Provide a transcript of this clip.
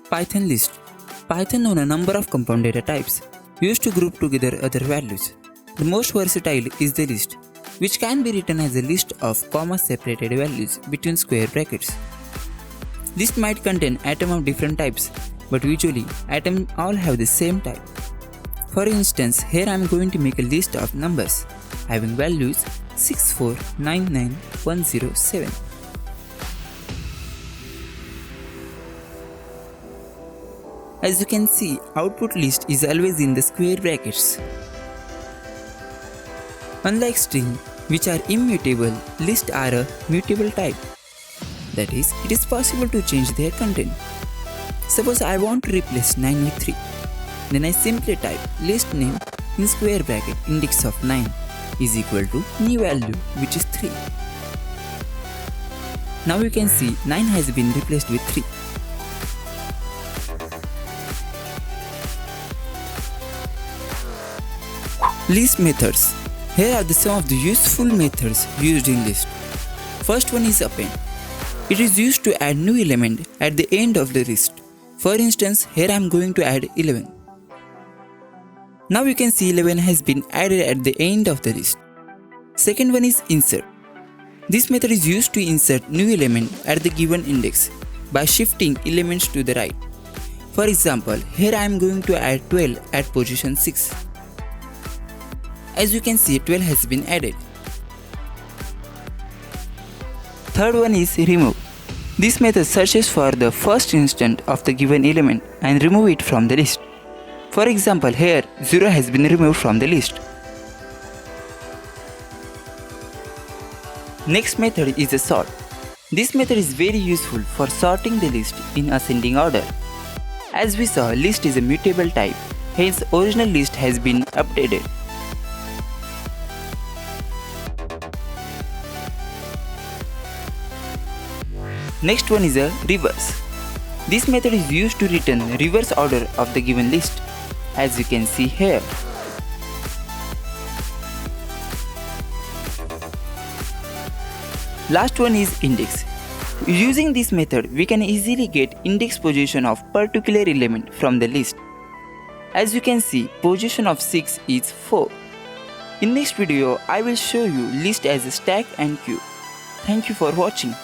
Python list. Python knows a number of compound data types used to group together other values. The most versatile is the list, which can be written as a list of comma-separated values between square brackets. List might contain atoms of different types, but usually atoms all have the same type. For instance, here I am going to make a list of numbers having values 6499107. As you can see, output list is always in the square brackets. Unlike string, which are immutable, lists are a mutable type. That is, it is possible to change their content. Suppose I want to replace 9 with 3. Then I simply type list name in square bracket index of 9 is equal to new value, which is 3. Now you can see 9 has been replaced with 3. List methods. Here are some of the useful methods used in list. First one is append. It is used to add new element at the end of the list. For instance, here I am going to add 11. Now you can see 11 has been added at the end of the list. Second one is insert. This method is used to insert new element at the given index by shifting elements to the right. For example, here I am going to add 12 at position 6. As you can see, 12 has been added. Third one is remove. This method searches for the first instant of the given element and remove it from the list. For example, here 0 has been removed from the list. Next method is a sort. This method is very useful for sorting the list in ascending order. As we saw, list is a mutable type, hence original list has been updated. Next one is a reverse. This method is used to return reverse order of the given list, as you can see here. Last one is index. Using this method, we can easily get index position of particular element from the list. As you can see, position of 6 is 4. In next video, I will show you list as a stack and queue. Thank you for watching.